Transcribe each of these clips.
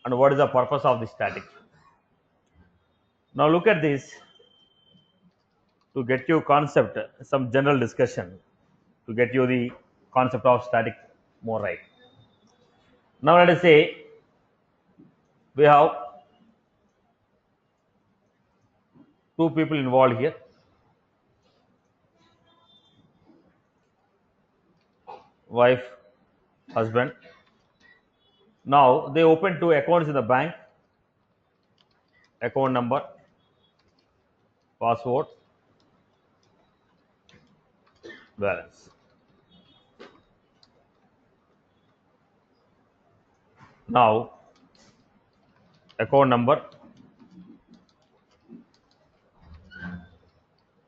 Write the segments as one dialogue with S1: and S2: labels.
S1: and what is the purpose of the static. Now look at this to get you concept, some general discussion to get you the concept of static more right. Now let us say we have two people involved here. Wife, husband. Now they open two accounts in the bank. Account number, password, balance. Now account number,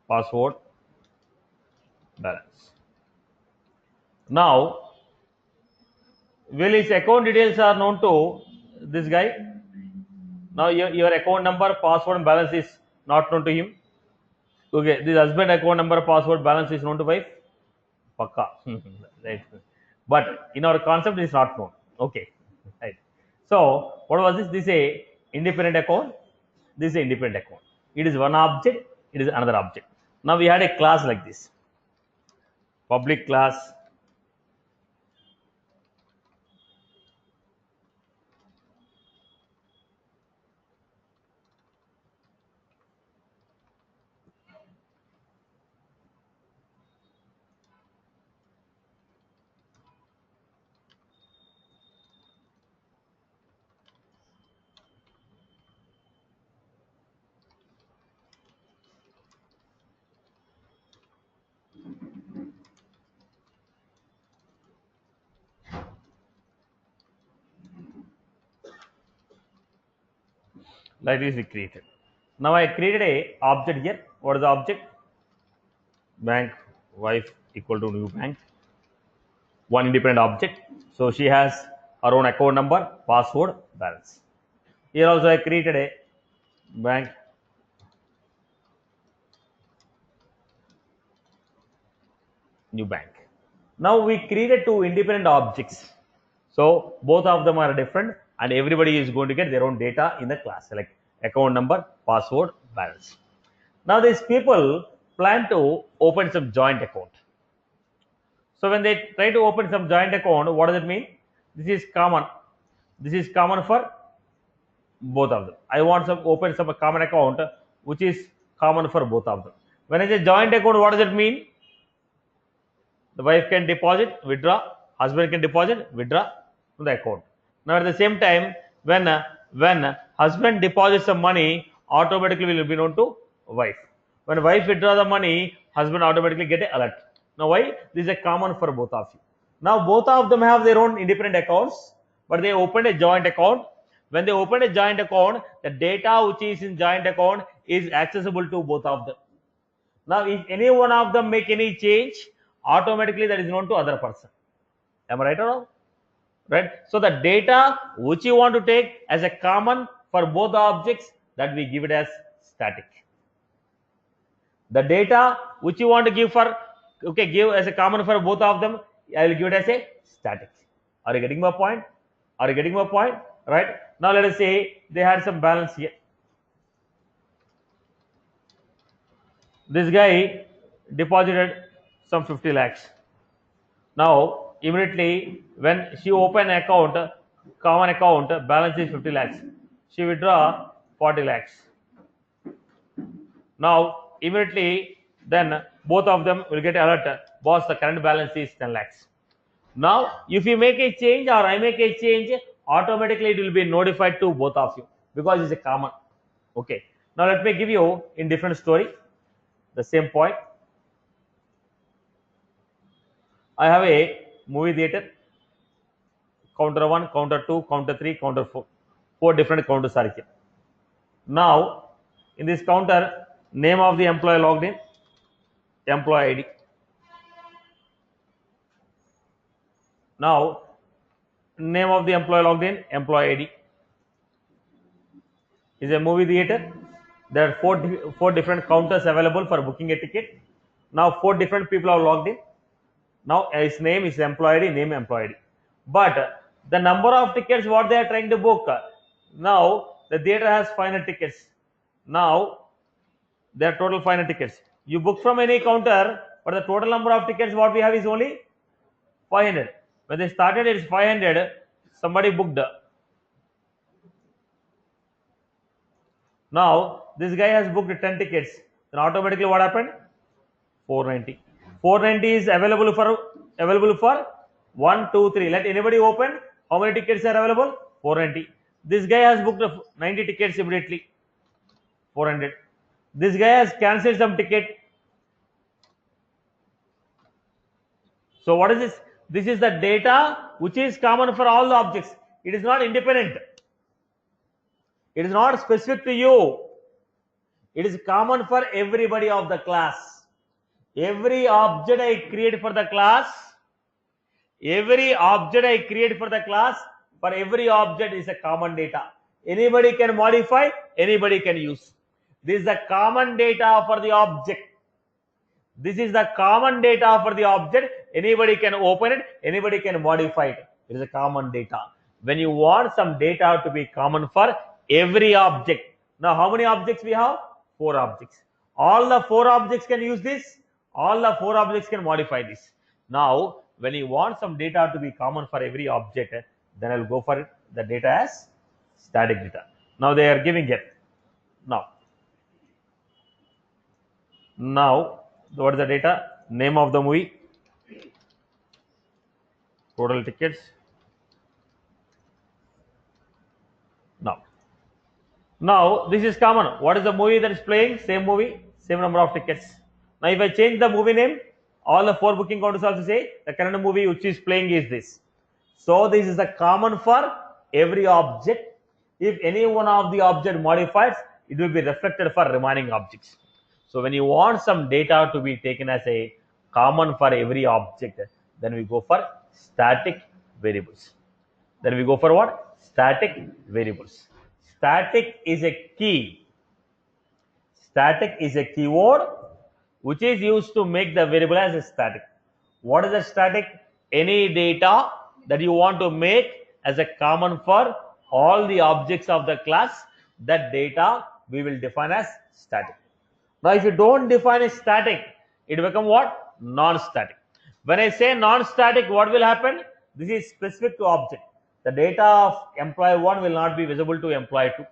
S1: password, balance. Now will his account details are known to this guy? Now your account number, password and balance is not known to him. Okay, this husband account number, password, balance is known to wife. Pakka. Right. But in our concept it is not known. Okay. Right. So what was this? This is a independent account. This is a independent account. It is one object, it is another object. Now we had a class like this. Public class, like this we created. Now I created a object here. What is the object? Bank, wife equal to new bank. One independent object. So she has her own account number, password, balance. Here also I created a bank, new bank. Now we created two independent objects. So both of them are different and everybody is going to get their own data in the class, like account number, password, balance. Now these people plan to open some joint account. So when they try to open some joint account, what does it mean? This is common. This is common for both of them. I want to open some common account which is common for both of them. When I say joint account, what does it mean? The wife can deposit, withdraw, husband can deposit, withdraw from the account. Now at the same time, when husband deposits some money, automatically will be known to wife. When wife withdraw the money, husband automatically get an alert. Now why? This is a common for both of you. Now both of them have their own independent accounts, but they opened a joint account. When they open a joint account, the data which is in joint account is accessible to both of them. Now if any one of them make any change, automatically that is known to other person. Am I right or wrong? Right? So the data which you want to take as a common for both the objects, that we give it as static. The data which you want to give for, okay, give as a common for both of them, I will give it as a static. Are you getting my point? Are you getting my point? Right? Now let us say they had some balance here. This guy deposited some 50 lakhs. Now immediately when she open account, common account, balance is 50 lakhs. She withdraw 40 lakhs. Now immediately then both of them will get alert. Boss, the current balance is 10 lakhs. Now if you make a change or I make a change, automatically it will be notified to both of you because it's a common. Okay. Now let me give you in different story the same point. I have a movie theater. Counter 1, counter 2, counter 3, counter 4. 4 different counters are here. Now in this counter, name of the employee logged in, employee ID. Now name of the employee logged in, employee ID. Is a movie theater. There are four different counters available for booking a ticket. Now 4 different people are logged in. Now his name is employee ID, name employee ID. But the number of tickets what they are trying to book, Now the theater has 500 tickets. Now there are total 500 tickets. You book from any counter, but the total number of tickets what we have is only 500. When they started, it's 500. Somebody booked. Now this guy has booked 10 tickets. Then automatically what happened? 490. 490 is available for 1, 2, 3. Let anybody open. How many tickets are available? 490. This guy has booked 90 tickets immediately. 400. This guy has cancelled some ticket. So what is this? This is the data which is common for all the objects. It is not independent. It is not specific to you. It is common for everybody of the class. Every object I create for the class, for every object is a common data. Anybody can modify, anybody can use. This is the common data for the object. Anybody can open it, anybody can modify it. It is a common data. When you want some data to be common for every object. Now how many objects we have? 4 objects. All the 4 objects can use this. All the 4 objects can modify this. Now when you want some data to be common for every object, then I will go for it, the data as static data. Now they are giving it. Now what is the data? Name of the movie, total tickets. Now this is common. What is the movie that is playing? Same movie, same number of tickets. Now if I change the movie name, all the 4 booking counters also say the current movie which is playing is this. So this is the common for every object. If any one of the object modifies, it will be reflected for remaining objects. So when you want some data to be taken as a common for every object, then we go for static variables. Then we go for what? Static variables. Static is a key. Static is a keyword which is used to make the variable as a static. What is a static? Any data that you want to make as a common for all the objects of the class, that data we will define as static. Now if you don't define a static, it become what? Non-static. When I say non-static, what will happen? This is specific to object. The data of employee 1 will not be visible to employee 2.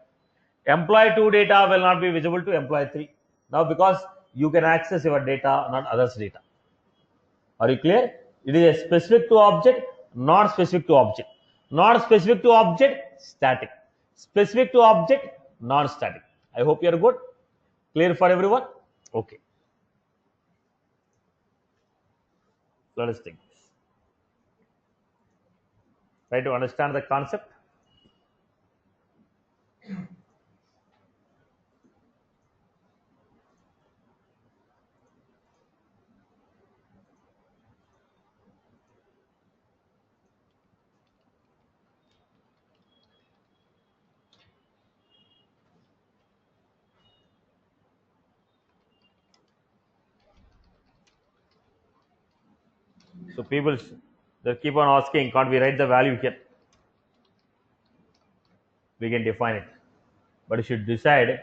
S1: Employee 2 data will not be visible to employee 3. Now because you can access your data, not others' data. Are you clear? It is a specific to object, not specific to object. Not specific to object, static. Specific to object, non-static. I hope you are good. Clear for everyone? Okay. Let us take this. Try to understand the concept. So people they keep on asking, can't we write the value here? We can define it, but you should decide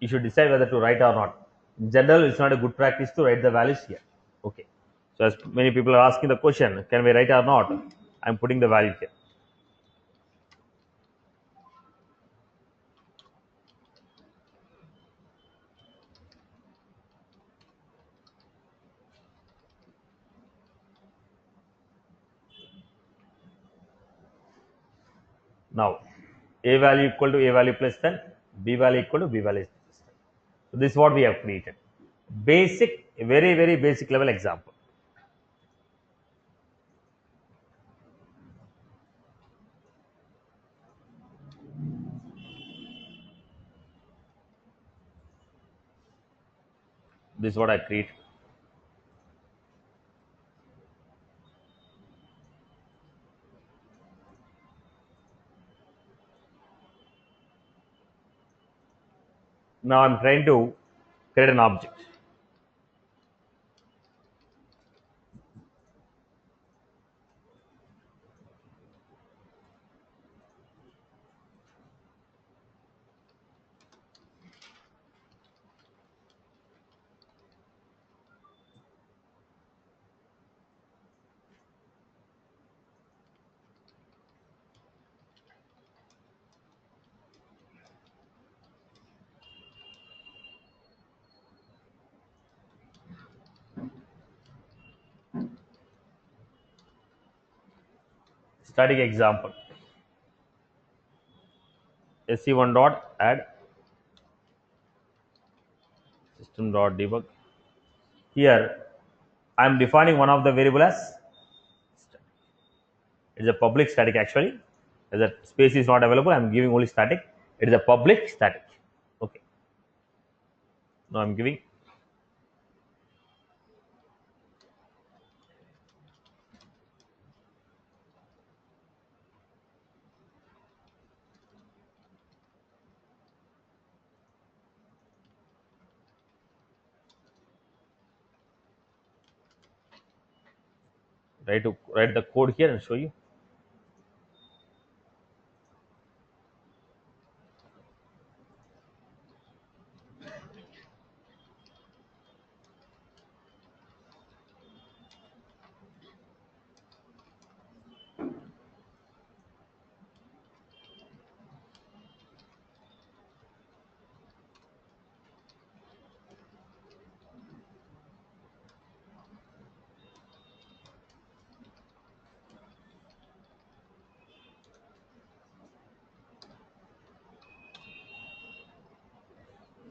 S1: whether to write or not. In general, it's not a good practice to write the values here. Okay. So as many people are asking the question, can we write or not? I'm putting the value here. Now, a value equal to a value plus 10, b value equal to b value plus 10. So this is what we have created. Basic, very, very basic level example. This is what I create. Now I'm trying to create an object. static example. sc1 dot add system dot debug. Here I am defining one of the variable as static. It is a public static actually. As a space is not available, I am giving only static. It is a public static. Okay. Now I am giving write the code here and show you.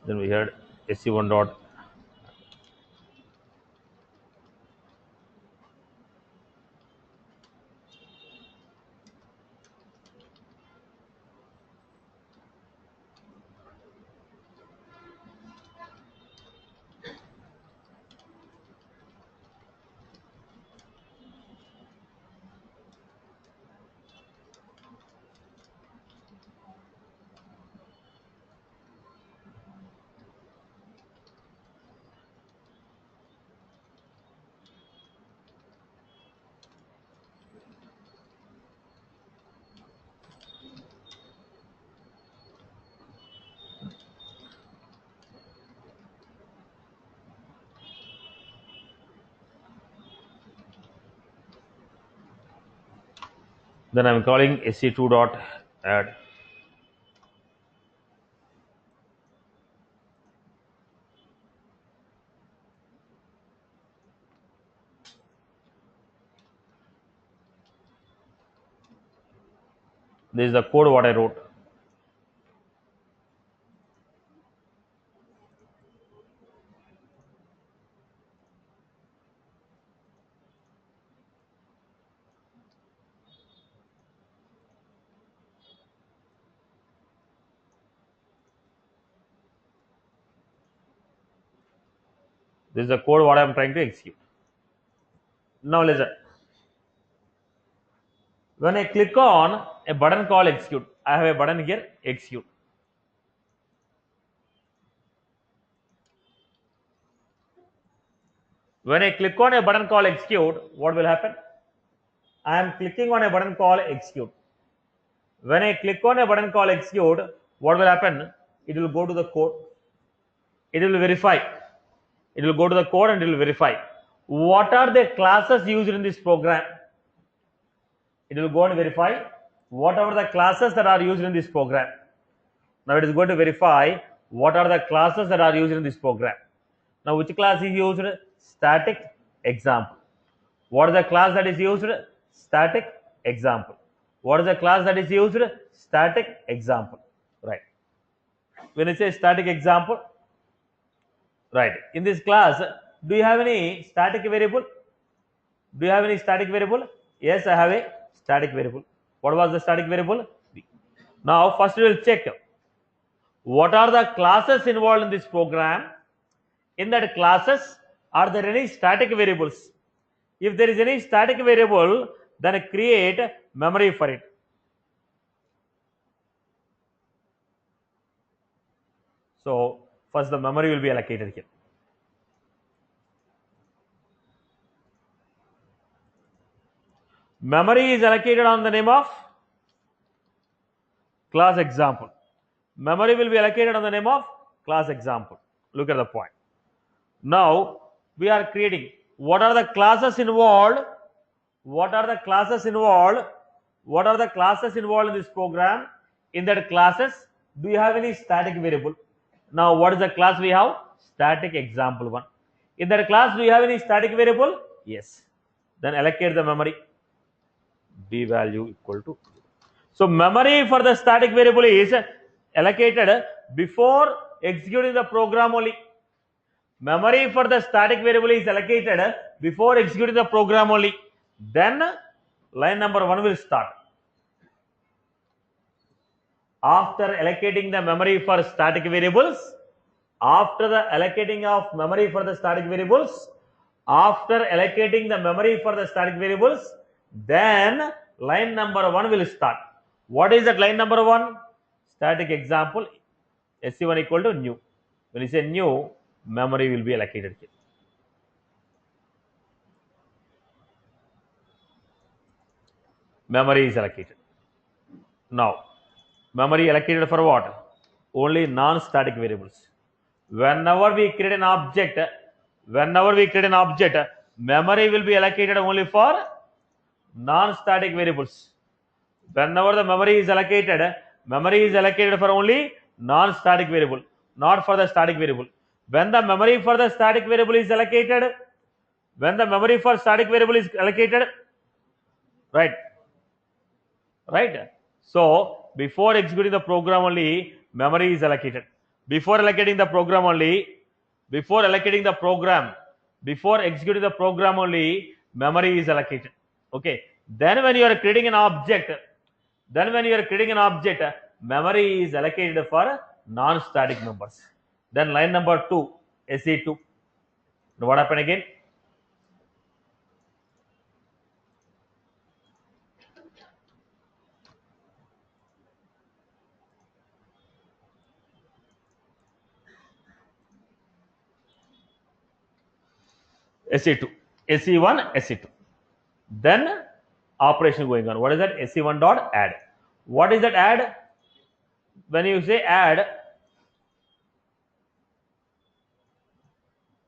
S1: Then we had sc1 dot. Then I am calling sc2 dot add this is the code what I wrote. This is the code what I am trying to execute. Now listen. When I click on a button called execute, I have a button here, execute. When I click on a button called execute, what will happen? I am clicking on a button called execute. When I click on a button called execute, what will happen? It will go to the code. It will verify. It will go to the code and it will verify. What are the classes used in this program? It will go and verify whatever the classes that are used in this program. Now it is going to verify what are the classes that are used in this program. Now which class is used? Static example. What is the class that is used? Static example. What is the class that is used? Static example. Right. When it says static example, right. In this class, do you have any static variable? Do you have any static variable? Yes, I have a static variable. What was the static variable? B. Now first we will check what are the classes involved in this program. In that classes, are there any static variables? If there is any static variable, then create memory for it. So first the memory will be allocated here. Memory is allocated on the name of class example. Memory will be allocated on the name of class example. Look at the point. Now we are creating what are the classes involved? What are the classes involved? What are the classes involved in this program? In that classes, do you have any static variable? Now what is the class we have? Static example 1. In that class, do you have any static variable? Yes. Then allocate the memory. B value equal to 0. So memory for the static variable is allocated before executing the program only. Memory for the static variable is allocated before executing the program only. Then line number 1 will start. After allocating the memory for static variables, after the allocating of memory for the static variables, after allocating the memory for the static variables, then line number 1 will start. What is that line number 1? Static example SC1 equal to new. When you say new, memory will be allocated here. Memory is allocated. Now, memory allocated for what? Only non-static variables. Whenever we create an object, memory will be allocated only for non-static variables. Whenever the memory is allocated for only non-static variable, not for the static variable. When the memory for the static variable is allocated, right? So before executing the program only, memory is allocated. Before executing the program only, memory is allocated. Okay. Then when you are creating an object, memory is allocated for non-static members. Then line number 2, SE2. Now what happened again? SE2, SE1, SE2. Then operation going on. What is that? SE1 dot add. What is that add? When you say add,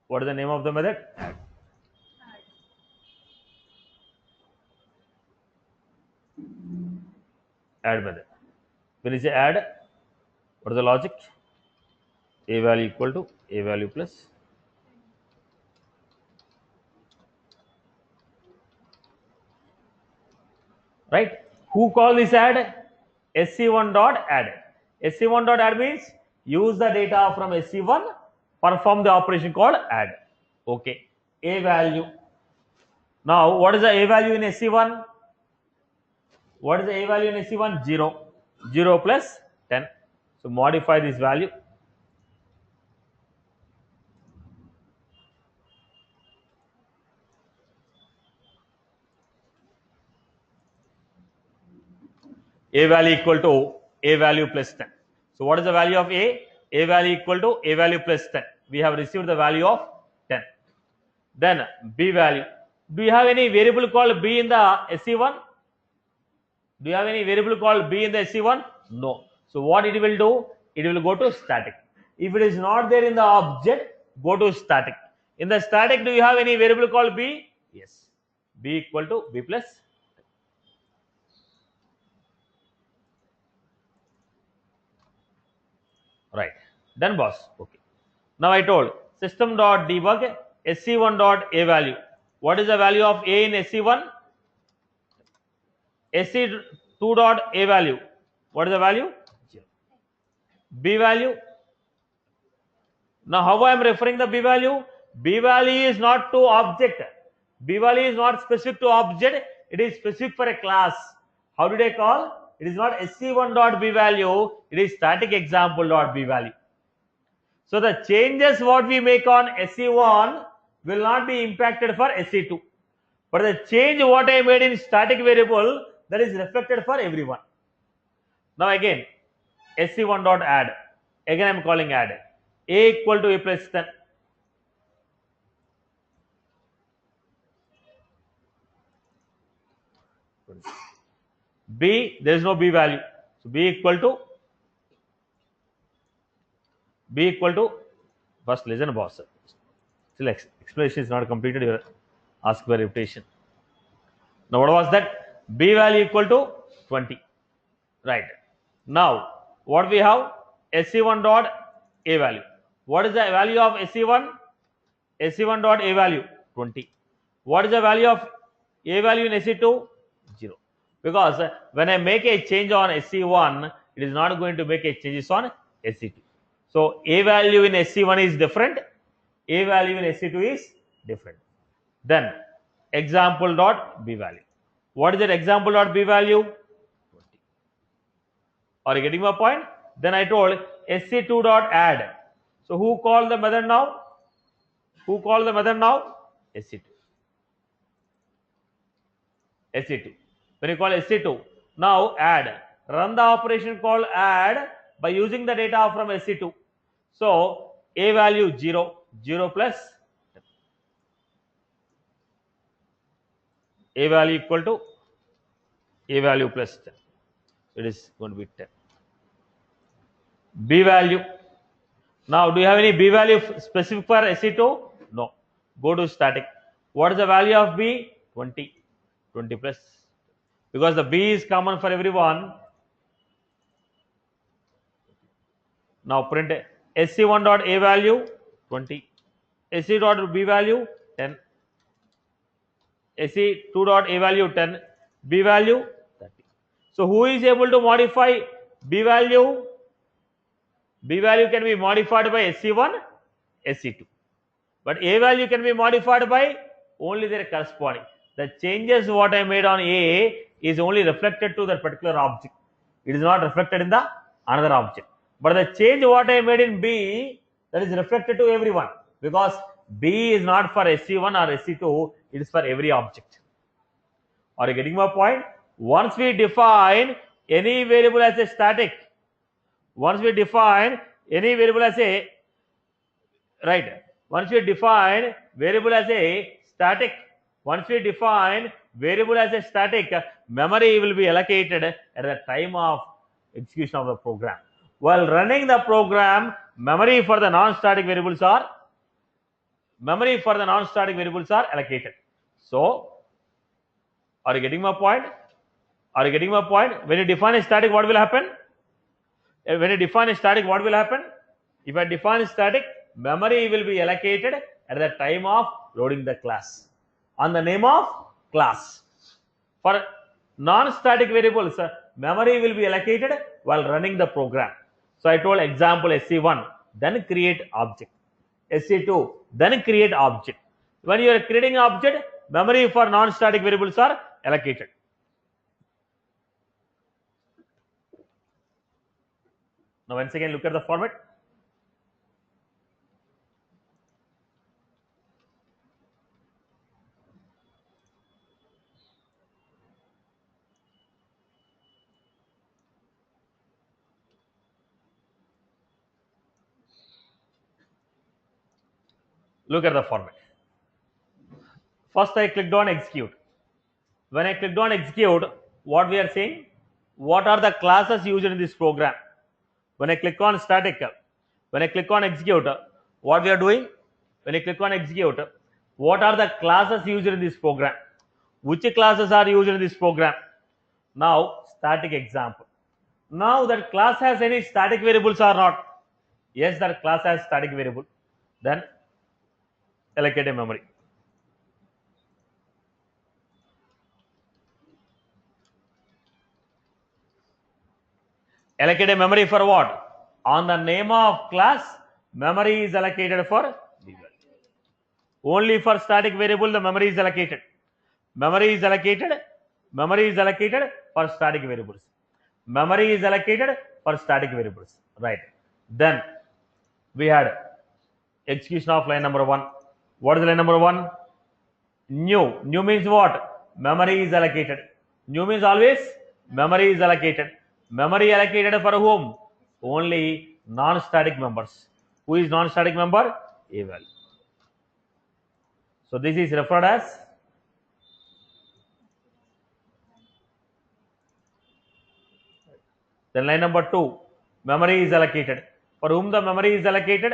S1: what is the name of the method? Add method. When you say add, what is the logic? A value equal to A value plus right? Who call this add? SC1 dot add. SC1 dot add means use the data from SC1, perform the operation called add. Okay. A value. Now what is the A value in SC1? What is the A value in SC1? 0. 0 plus 10. So modify this value. A value equal to A value plus 10. So what is the value of A? A value equal to A value plus 10. We have received the value of 10. Then B value. Do you have any variable called B in the SC1? Do you have any variable called B in the SC1? No. So what it will do? It will go to static. If it is not there in the object, go to static. In the static, do you have any variable called B? Yes. B equal to B plus. Right. Done, boss. Okay. Now I told system dot debug SC1 dot A value. What is the value of A in SC1? SC2 dot A value. What is the value? 0. B value. Now how I am referring the B value? B value is not to object. B value is not specific to object. It is specific for a class. How did I call? It is not SC1 dot B value. It is static example dot B value. So the changes what we make on SC1 will not be impacted for SC2. But the change what I made in static variable, that is reflected for everyone. Now again, SC1 dot add. Again I am calling add. A equal to A plus 10. B, there is no B value. So B equal to, first listen, boss. Still explanation is not completed. You ask for repetition. Now what was that? B value equal to 20. Right. Now what we have? SC1 dot A value. What is the value of SC1? SC1 dot A value 20. What is the value of A value in SC2? 0. because when I make a change on SC1, it is not going to make a changes on SC2. So A value in SC1 is different, A value in SC2 is different. Then example dot B value. What is that example dot B value? 20. Are you getting my point? Then I told SC2 dot add. So who called the method now? Who called the method now? SC2. SC2. When you call SC2, now add. Run the operation called add by using the data from SC2. So A value 0, 0 plus A value equal to A value plus 10. It is going to be 10. B value. Now, do you have any B value specific for SC2? No. Go to static. What is the value of B? 20. 20 plus. Because the B is common for everyone. Now print SC1 dot A value 20. SC dot B value 10. SC2 dot A value 10. B value 30. So who is able to modify B value? B value can be modified by SC1, SC2. But A value can be modified by only their corresponding. The changes what I made on A is only reflected to that particular object. It is not reflected in the another object. But the change what I made in B, that is reflected to everyone, because B is not for SC1 or SC2, it is for every object. Are you getting my point? Once we define any variable as a static, once we define any variable as a right, once we define variable as a static, once we define variable as a static, memory will be allocated at the time of execution of the program. While running the program, memory for the non-static variables are allocated. So, are you getting my point? Are you getting my point? When you define a static, what will happen? When you define a static, what will happen? If I define a static, memory will be allocated at the time of loading the class on the name of class. For non-static variables, memory will be allocated while running the program. So I told example SC1, then create object. SC2, then create object. When you are creating object, memory for non-static variables are allocated. Now once again look at the format. Look at the format. First I clicked on execute. When I clicked on execute, what we are saying? What are the classes used in this program? When I click on static, when I click on execute, what we are doing? When I click on execute, what are the classes used in this program? Which classes are used in this program? Now static example. Now that class has any static variables or not? Yes, that class has static variable. Then allocate a memory. Allocate a memory for what? On the name of class, memory is allocated for B value. Only for static variable the memory is allocated. Memory is allocated for static variables. Memory is allocated for static variables. Right. Then we had execution of line number 1. What is line number 1? New. New means what? Memory is allocated. New means always memory is allocated. Memory allocated for whom? Only non-static members. Who is non-static member? A value. So this is referred as then line number 2. Memory is allocated. For whom the memory is allocated?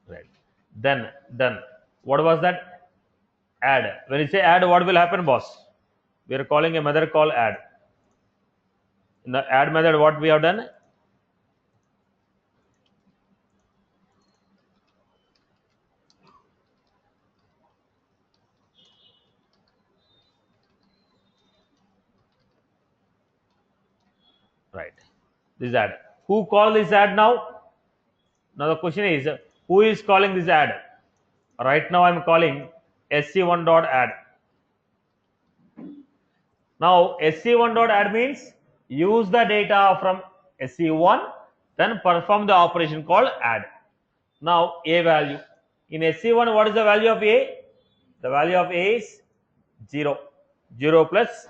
S1: Right. Then what was that? Add. When you say add, what will happen, boss? We are calling a method called add. In the add method, what we have done? Right. This add. Who call this add now? Now the question is, who is calling this add? Right now I am calling sc1 dot add. Now sc1 dot add means use the data from sc1, then perform the operation called add. Now a value. In sc1, what is the value of a? The value of a is 0. 0 plus,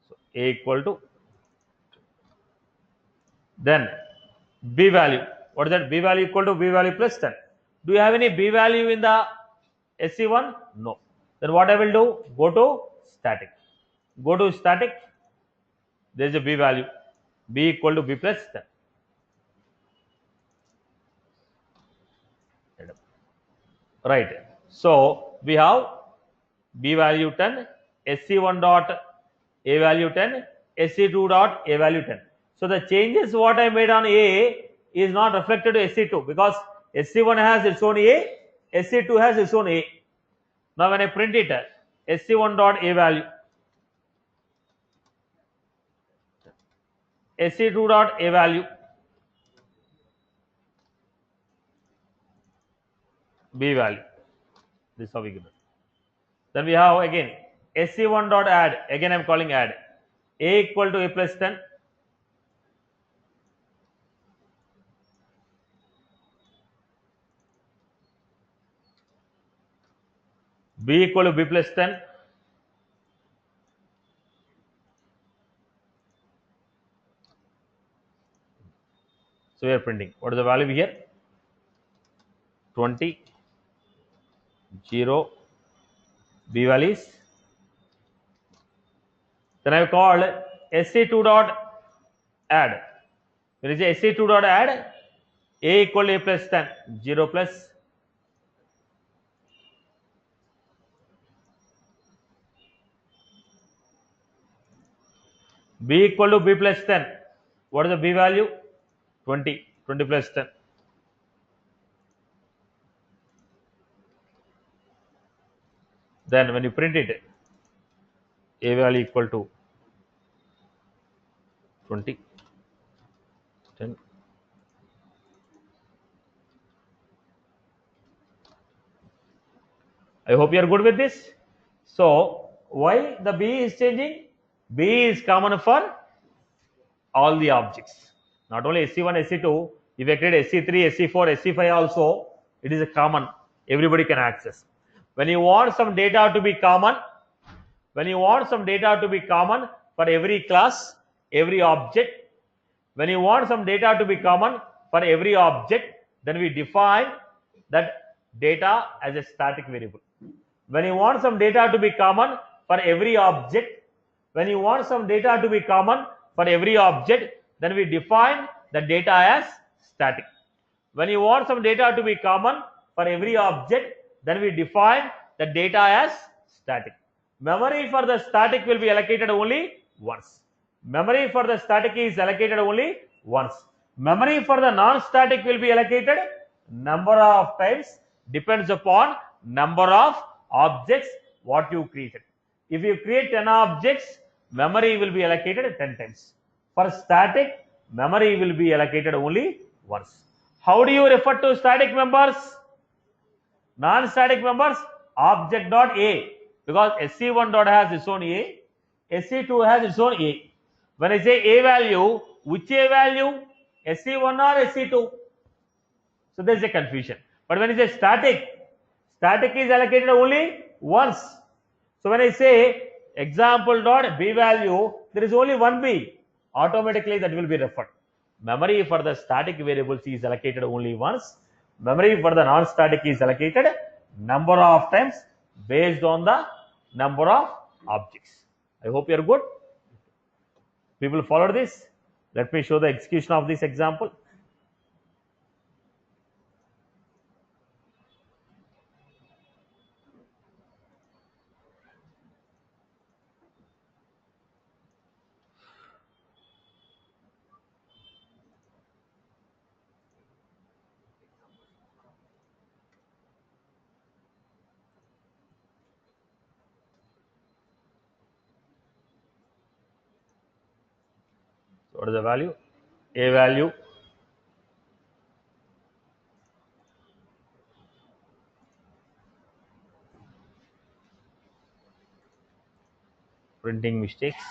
S1: so a equal to, then b value. What is that? B value equal to b value plus 10. Do you have any b value in the sc1? No. Then what I will do? Go to static. Go to static. There is a b value. B equal to b plus 10. Right. So we have b value 10, sc1 dot a value 10, sc2 dot a value 10. So the changes what I made on a is not reflected to sc2 because sc1 has its own a, sc2 has its own a. Now when I print it, sc1 dot a value, sc2 dot a value, b value. This is how we get it. Then we have again sc1 dot add. Again I am calling add. A equal to a plus 10. B equal to b plus 10. So we are printing. What is the value here? 20, 0, b value is. Then I have called sc2 dot add. When you say sc2 dot add, a equal to a plus 10, 0 plus, b equal to b plus 10. What is the b value? 20, 20 plus 10. Then when you print it, a value equal to 20, 10. I hope you are good with this. So why the b is changing? B is common for all the objects, not only sc1, sc2. If I create sc3, sc4, sc5 also, it is a common. Everybody can access. When you want some data to be common, when you want some data to be common for every class, every object, when you want some data to be common for every object, then we define that data as a static variable. When you want some data to be common for every object, when you want some data to be common for every object, then we define the data as static. When you want some data to be common for every object, then we define the data as static. Memory for the static will be allocated only once. Memory for the static is allocated only once. Memory for the non-static will be allocated number of times, depends upon number of objects what you created. If you create 10 objects, memory will be allocated 10 times. For static, memory will be allocated only once. How do you refer to static members? Non-static members, object dot a, because sc1 dot has its own a, sc2 has its own a. When I say a value, which a value? sc1 or sc2? So there is a confusion. But when I say static, static is allocated only once. So when I say example dot b value, there is only one b. Automatically that will be referred. Memory for the static variables is allocated only once. Memory for the non-static is allocated number of times based on the number of objects. I hope you are good. People follow this. Let me show the execution of this example. So what is the value? A value printing mistakes.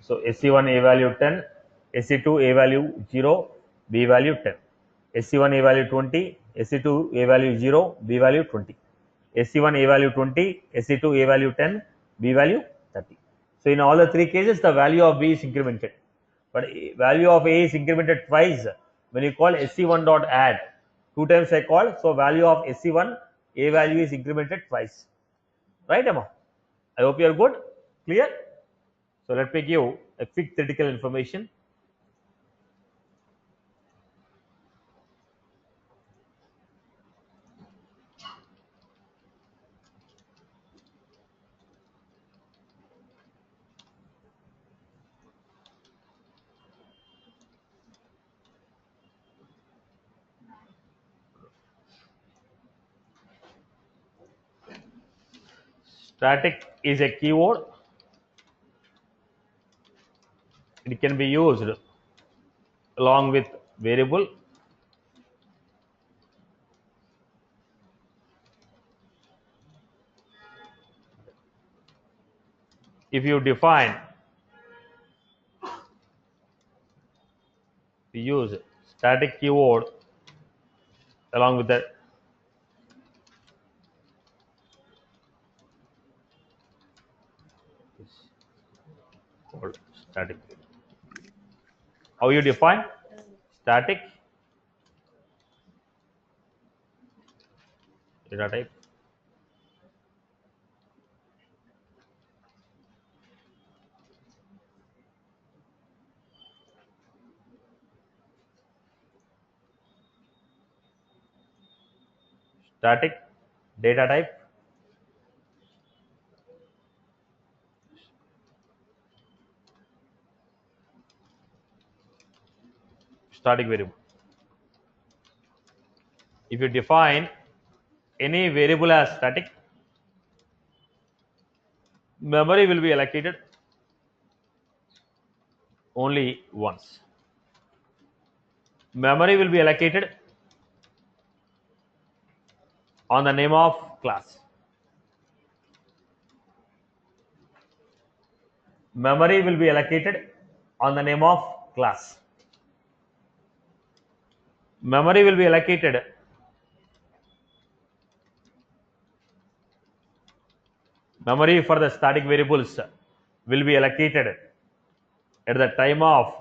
S1: So SC1 A value 10, SC2 A value 0, B value 10. SC1 A value 20, SC2 A value 0, B value 20. SC1 A value 20, SC2 A value 10, B value 30. So in all the three cases, the value of B is incremented, but value of A is incremented twice. When you call SC1 dot add, two times I call, so value of SC1 A value is incremented twice. Right, Emma? I hope you are good. Clear? So let me give a quick theoretical information. Static is a keyword. It can be used along with variable. If you define, use static keyword along with the called static. How you define static data type? Static data type, static variable. If you define any variable as static, memory will be allocated only once. Memory will be allocated on the name of class. Memory will be allocated on the name of class. Memory will be allocated memory for the static variables will be allocated at the time of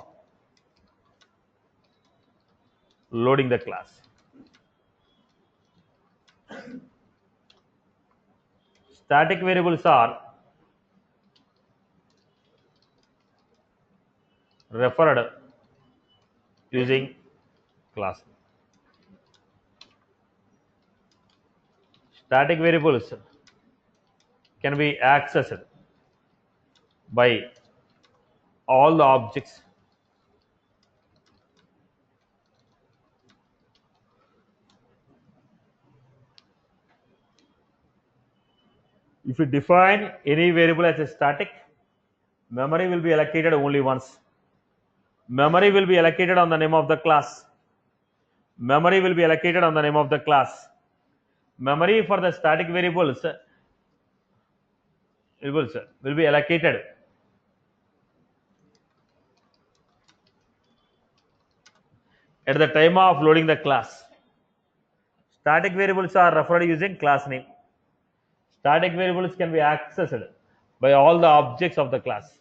S1: loading the class. Static variables are referred using class. Static variables can be accessed by all the objects if you define any variable as a static. Memory will be allocated only once. Memory will be allocated on the name of the class. Memory will be allocated on the name of the class. Memory for the static variables will be allocated at the time of loading the class. Static variables are referred using class name. Static variables can be accessed by all the objects of the class.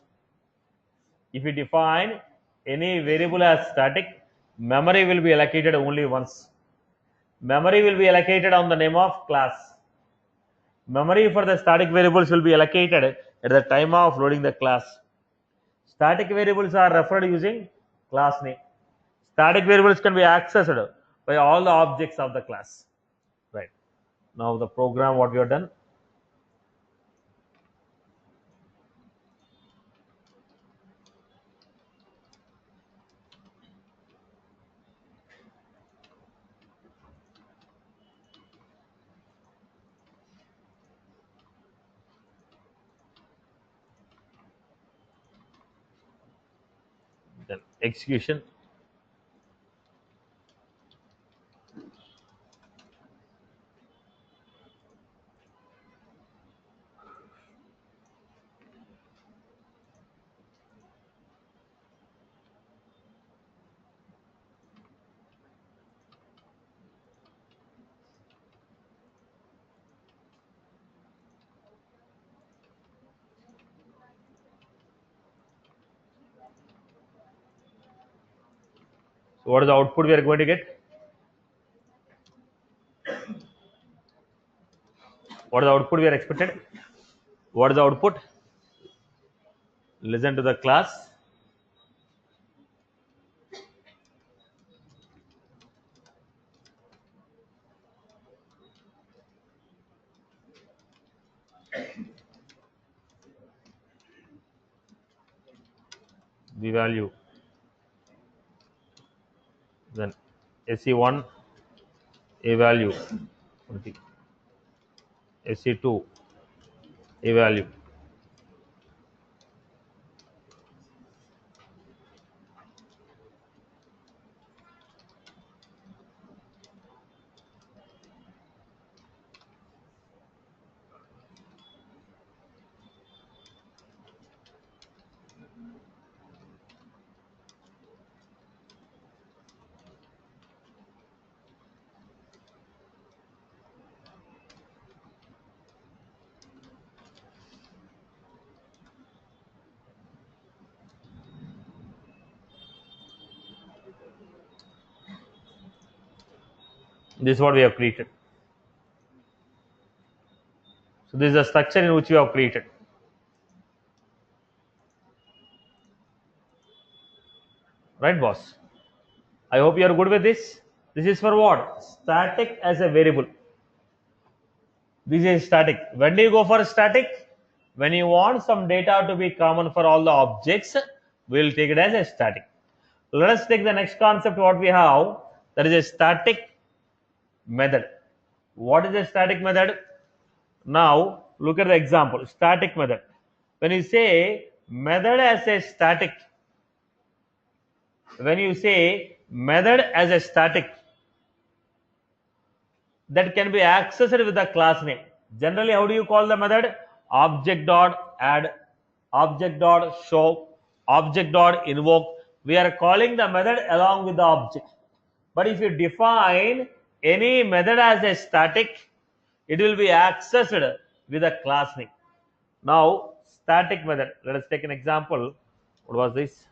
S1: If you define any variable as static, memory will be allocated only once. Memory will be allocated on the name of class. Memory for the static variables will be allocated at the time of loading the class. Static variables are referred using class name. Static variables can be accessed by all the objects of the class. Right. Now the program what we have done. then execution. So what is the output we are going to get? What is the output we are expected? What is the output? Listen to the class. The value. Then SE1 a value. SE2 a value. This is what we have created. So this is the structure in which we have created. Right, boss? I hope you are good with this. This is for what? Static as a variable. This is static. When do you go for static? When you want some data to be common for all the objects, we will take it as a static. Let us take the next concept what we have. That is a static method. What is a static method? Now look at the example. Static method. When you say method as a static, that can be accessed with the class name. Generally, how do you call the method? Object dot add, object dot show, object dot invoke. We are calling the method along with the object. But if you define any method as a static, it will be accessed with a class name. Now, static method. Let us take an example. What was this?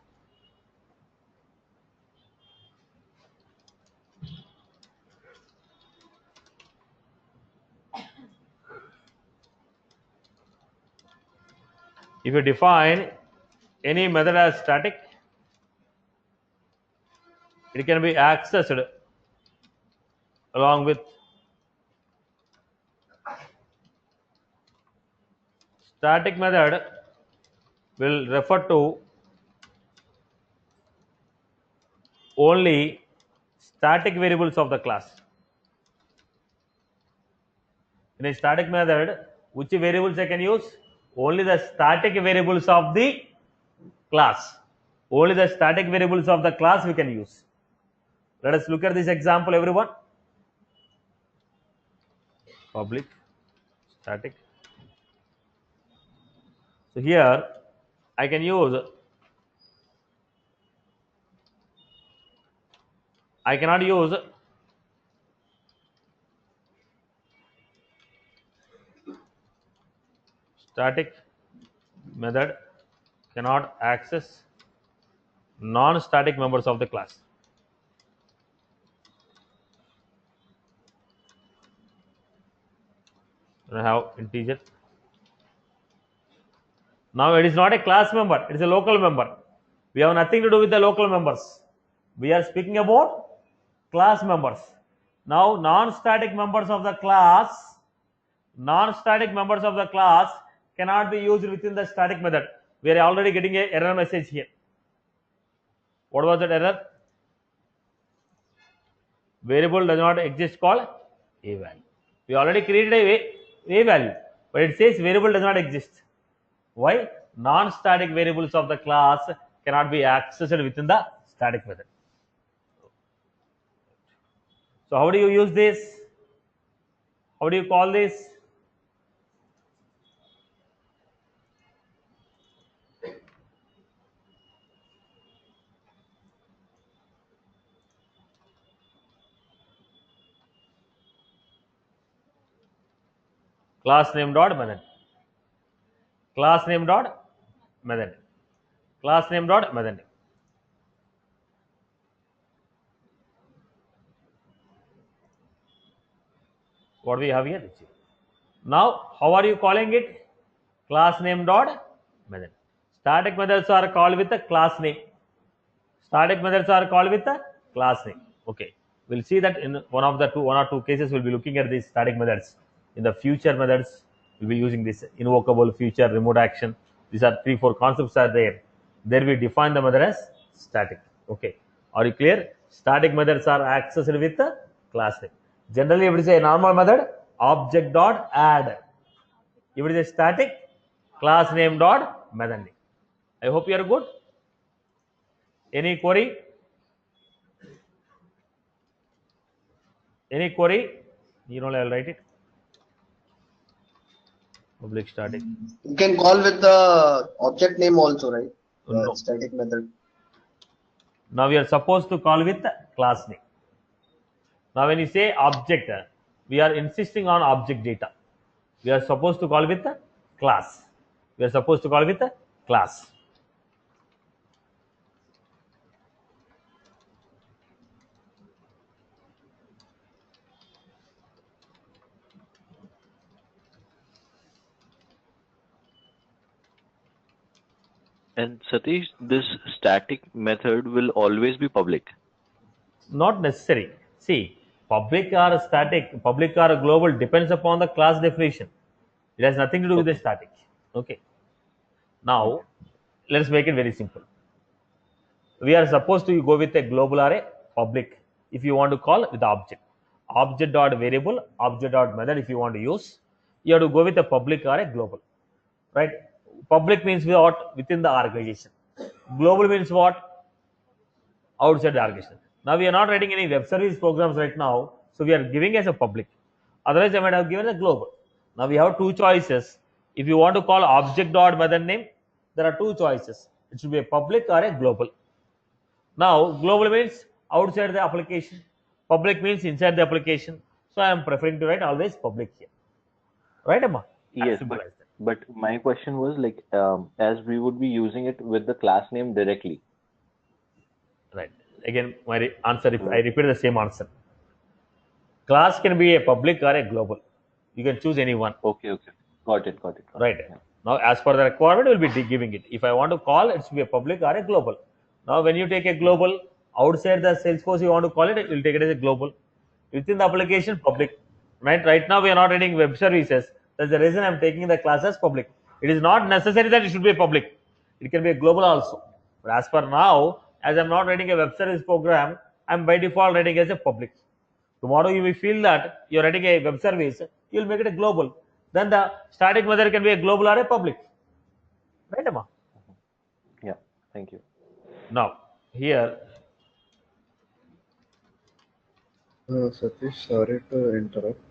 S1: If you define any method as static, it can be accessed along with static method will refer to only static variables of the class. In a static method, which variables I can use? Only the static variables of the class. Only the static variables of the class we can use. Let us look at this example, everyone. Public, static. So here I can use, I cannot use static method cannot access non-static members of the class. I have integer. Now it is not a class member, it is a local member. We have nothing to do with the local members. We are speaking about class members. Now non-static members of the class, cannot be used within the static method. We are already getting an error message here. What was that error? Variable does not exist called a value. We already created a value, but it says variable does not exist. Why? Non-static variables of the class cannot be accessed within the static method. So how do you use this? How do you call this? Class name dot method. Class name dot method. Class name dot method. What we have here? Now, how are you calling it? Class name dot method. Static methods are called with a class name. Static methods are called with a class name. Okay, we'll see that in one or two cases we'll be looking at these static methods. In the future methods, we'll be using this invocable, future, remote action. These are 3-4 concepts are there. There we define the method as static. Okay, are you clear? Static methods are accessed with the class name. Generally, if it is a normal method, object dot add. If it is a static, class name dot method name. I hope you are good. Any query? Any query? You know, I'll write it. Public static.
S2: You can call with the object name also, right?
S1: No.
S2: Static method.
S1: Now we are supposed to call with the class name. Now when you say object, we are insisting on object data. We are supposed to call with the class. We are supposed to call with the class.
S3: And Satish, this static method will always be public.
S1: Not necessary. See, public or static, public or global depends upon the class definition. It has nothing to do with the static. Okay. Now, let's make it very simple. We are supposed to go with a global or a public if you want to call with the object. Object dot variable, object dot method if you want to use. You have to go with a public or a global. Right? Public means what? Within the organization. Global means what? Outside the organization. Now we are not writing any web service programs right now, so we are giving as a public. Otherwise, I might have given a global. Now we have two choices. If you want to call object dot method name, there are two choices. It should be a public or a global. Now global means outside the application. Public means inside the application. So I am preferring to write always public here. Right, Amma?
S3: Yes, but my question was like, as we would be using it with the class name directly.
S1: Right. Again, my answer, I repeat the same answer. Class can be a public or a global. You can choose any one.
S3: Okay. Got it.
S1: Right. Yeah. Now, as per the requirement, we'll be giving it. If I want to call, it should be a public or a global. Now, when you take a global, outside the Salesforce, you want to call it, you'll take it as a global. Within the application, public. Right now, we are not writing web services. That's the reason I'm taking the class as public. It is not necessary that it should be a public. It can be a global also. But as per now, as I'm not writing a web service program, I'm by default writing as a public. Tomorrow you will feel that you're writing a web service, you'll make it a global. Then the static method can be a global or a public. Right, Amma?
S3: Yeah, thank you.
S1: Now, here.
S4: Satish, sorry to interrupt.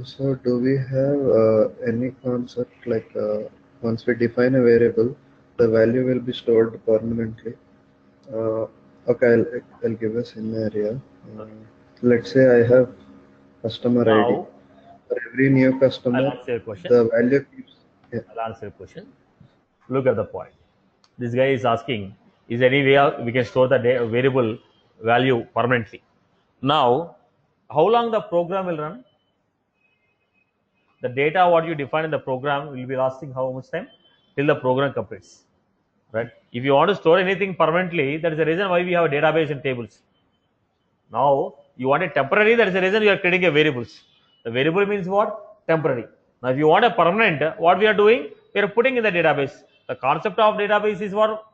S4: So do we have any concept like once we define a variable, the value will be stored permanently? Okay, I'll give a scenario. Let's say I have customer ID. For every new customer,
S1: I'll answer your question.
S4: the value keeps. Yeah.
S1: I'll answer your question. Look at the point. This guy is asking, is there any way we can store the variable value permanently? Now, how long the program will run? The data what you define in the program will be lasting how much time? Till the program completes. Right? If you want to store anything permanently, that is the reason why we have a database and tables. Now, you want it temporary, that is the reason you are creating a variables. The variable means what? Temporary. Now, if you want a permanent, what we are doing? We are putting in the database. The concept of database is what?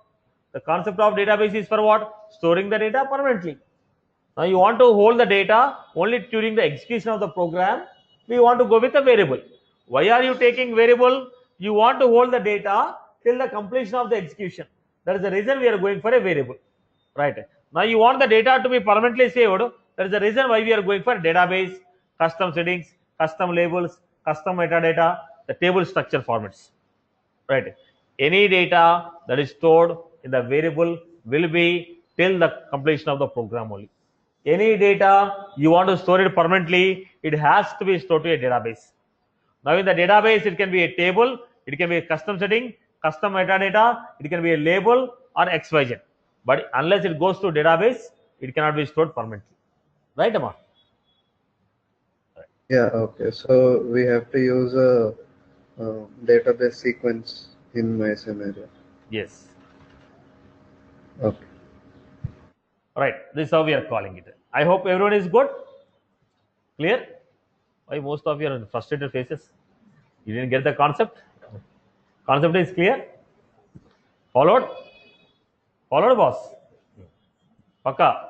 S1: The concept of database is for what? Storing the data permanently. Now, you want to hold the data only during the execution of the program. We want to go with a variable. Why are you taking variable? You want to hold the data till the completion of the execution. That is the reason we are going for a variable, right? Now you want the data to be permanently saved. That is the reason why we are going for database, custom settings, custom labels, custom metadata, the table structure formats, right? Any data that is stored in the variable will be till the completion of the program only. Any data you want to store it permanently, it has to be stored to a database. Now in the database, it can be a table, it can be a custom setting, custom metadata, it can be a label or XYZ. But unless it goes to database, it cannot be stored permanently. Right, Amma?
S4: Yeah, okay. So we have to use a database sequence in my scenario.
S1: Yes.
S4: Okay.
S1: Right. This is how we are calling it. I hope everyone is good. Clear? Why most of you are in frustrated faces? You didn't get the concept? Concept is clear? Followed? Followed, boss? Paka.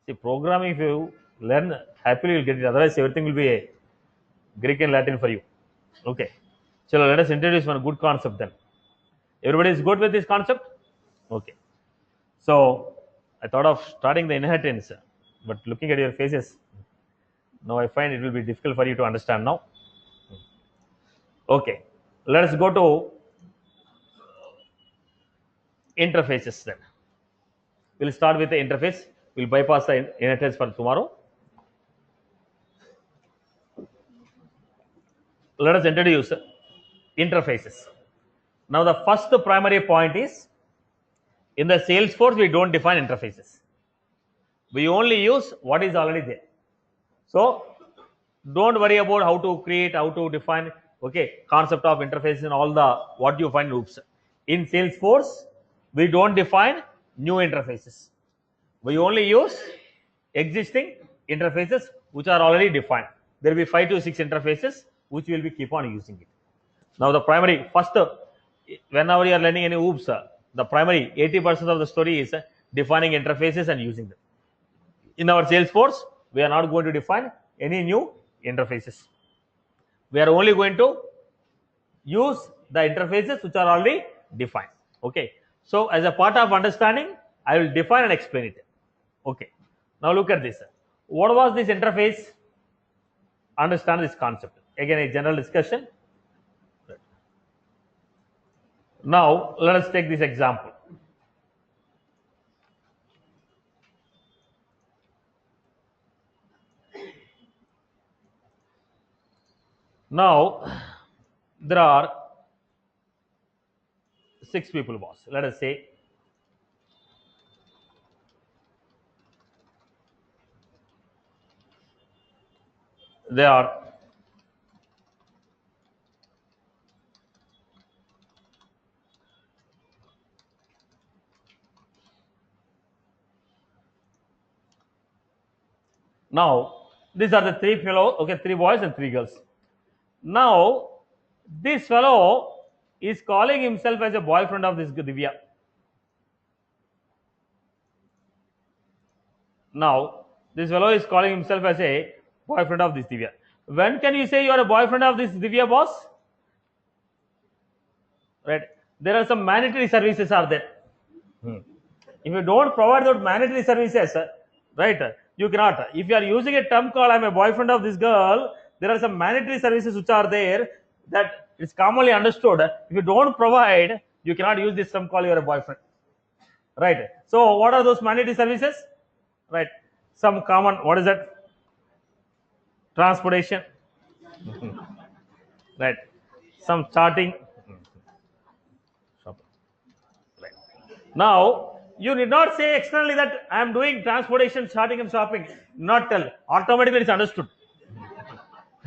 S1: See, programming, if you learn happily, you'll get it. Otherwise, everything will be a Greek and Latin for you. Okay. So let us introduce one good concept then. Everybody is good with this concept? Okay. So I thought of starting the inheritance, but looking at your faces, now I find it will be difficult for you to understand now. Okay. Let us go to interfaces then. We'll start with the interface. We'll bypass the inheritance for tomorrow. Let us introduce interfaces. Now the first primary point is, in the Salesforce we don't define interfaces. We only use what is already there. So don't worry about how to create, how to define, okay, concept of interfaces and all the what you find loops. In Salesforce, we don't define new interfaces. We only use existing interfaces which are already defined. There will be 5 to 6 interfaces which will be keep on using it. Now the primary, first, whenever you are learning any OOPS, the primary 80% of the story is defining interfaces and using them. In our Salesforce, we are not going to define any new interfaces. We are only going to use the interfaces which are already defined. Okay. So as a part of understanding, I will define and explain it. Okay. Now look at this. What was this interface? Understand this concept. Again, a general discussion. Now let us take this example. Now there are 6 people, boss. Let us say they are now these are the 3 fellows, okay, 3 boys and 3 girls. Now this fellow is calling himself as a boyfriend of this Divya. Now this fellow is calling himself as a boyfriend of this Divya. When can you say you are a boyfriend of this Divya, boss? Right? There are some mandatory services are there. If you don't provide those mandatory services, right, you cannot. If you are using a term called I'm a boyfriend of this girl, there are some mandatory services which are there that is commonly understood. If you don't provide, you cannot use this term called you are a boyfriend. Right. So what are those mandatory services? Right. Some common, what is that? Transportation. Right. Some charting. Right. Now, you did not say externally that I am doing transportation, charting and shopping. Not tell. Automatically it's understood.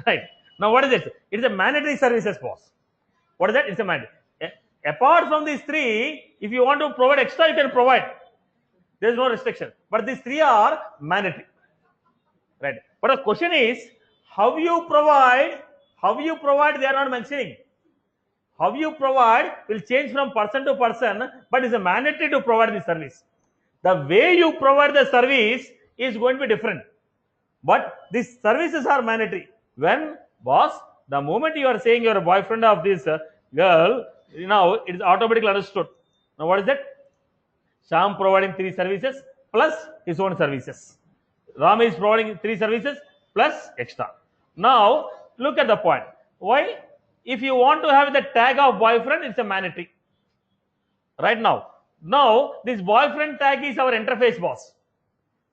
S1: Right. Now what is it? It is a mandatory services, boss. What is that? It's a mandatory. Apart from these 3, if you want to provide extra, you can provide. There is no restriction. But these 3 are mandatory. Right. But the question is, how you provide, they are not mentioning. How you provide will change from person to person, but it's a mandatory to provide the service. The way you provide the service is going to be different. But these services are mandatory. When, boss, the moment you are saying you are a boyfriend of this girl, Now it is automatically understood. Now what is that? Shyam providing 3 services plus his own services. Ram is providing 3 services plus extra. Now look at the point. Why? If you want to have the tag of boyfriend, it's a mandatory. Right now. Now this boyfriend tag is our interface, boss.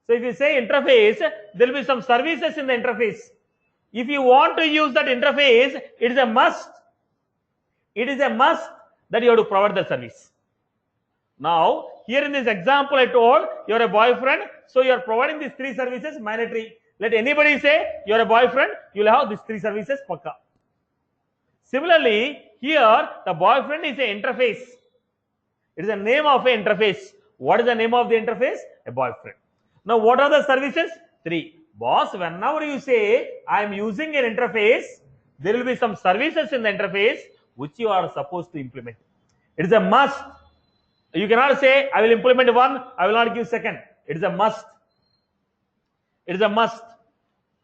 S1: So if you say interface, there will be some services in the interface. If you want to use that interface, it is a must. It is a must that you have to provide the service. Now, here in this example I told, you are a boyfriend, so you are providing these 3 services mandatory. Let anybody say you are a boyfriend, you will have these 3 services pakka. Similarly, here the boyfriend is an interface. It is a name of an interface. What is the name of the interface? A boyfriend. Now, what are the services? 3. Boss, whenever you say I am using an interface, there will be some services in the interface which you are supposed to implement. It is a must. You cannot say I will implement 1, I will not give 2nd. It is a must. It is a must.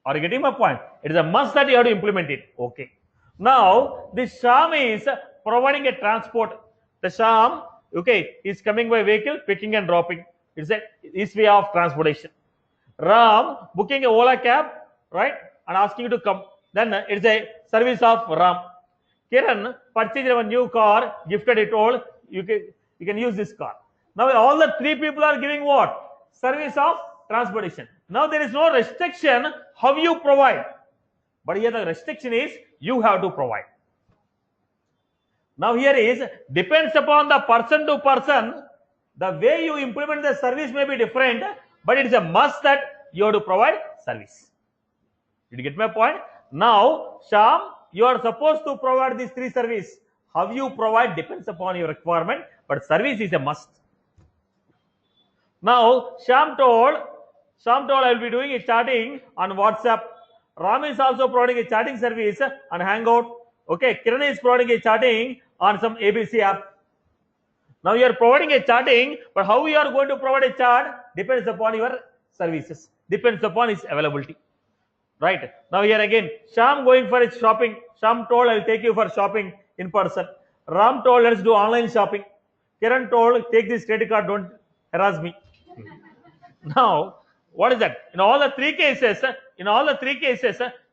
S1: Are you getting my point? It is a must that you have to implement it. Okay. Now, this Shyam is providing a transport. The Shyam, okay, is coming by vehicle, picking and dropping. It's his way of transportation. Ram booking a Ola cab, right, and asking you to come. Then it's a service of Ram. Kiran purchased a new car, gifted it all. You can use this car. Now all the 3 people are giving what? Service of transportation. Now there is no restriction how you provide. But here the restriction is you have to provide. Now here is depends upon the person to person. The way you implement the service may be different, but it is a must that you have to provide service. Did you get my point? Now, Shyam, you are supposed to provide these 3 services. How you provide depends upon your requirement, but service is a must. Now, Shyam told I will be doing a chatting on WhatsApp. Ram is also providing a chatting service on Hangout. Okay, Kiran is providing a chatting on some ABC app. Now you are providing a chatting, but how you are going to provide a chat depends upon your services, depends upon its availability. Right. Now here again, Shyam going for his shopping. Shyam told I will take you for shopping in person. Ram told let's do online shopping. Kiran told take this credit card, don't harass me. Now, what is that? In all the 3 cases,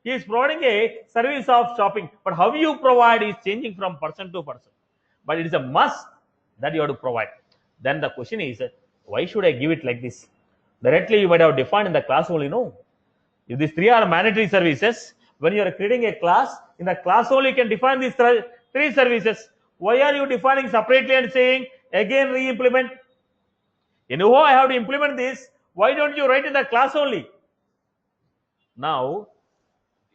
S1: he is providing a service of shopping. But how you provide is changing from person to person. But it is a must that you have to provide. Then the question is, why should I give it like this? Directly you might have defined in the class only, no. If these 3 are mandatory services, when you are creating a class, in the class only you can define these 3 services. Why are you defining separately and saying again re-implement? You know I have to implement this. Why don't you write in the class only? Now,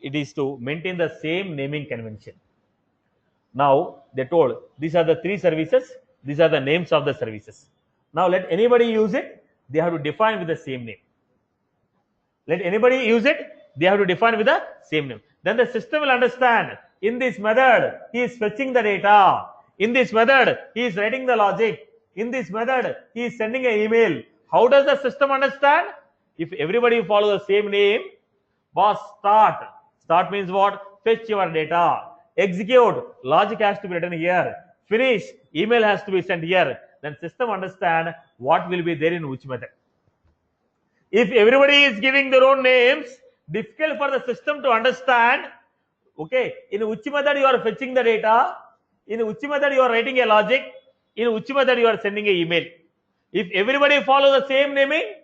S1: it is to maintain the same naming convention. Now, they told these are the 3 services, these are the names of the services. Now, let anybody use it, they have to define with the same name. Let anybody use it, they have to define with the same name. Then the system will understand, in this method, he is fetching the data. In this method, he is writing the logic. In this method, he is sending an email. How does the system understand? If everybody follow the same name, boss, start. Start means what? Fetch your data. Execute, logic has to be written here. Finish, email has to be sent here. Then system understand what will be there in which method. If everybody is giving their own names, difficult for the system to understand, okay, in which method you are fetching the data, in which method you are writing a logic, in which method you are sending an email. If everybody follow the same naming,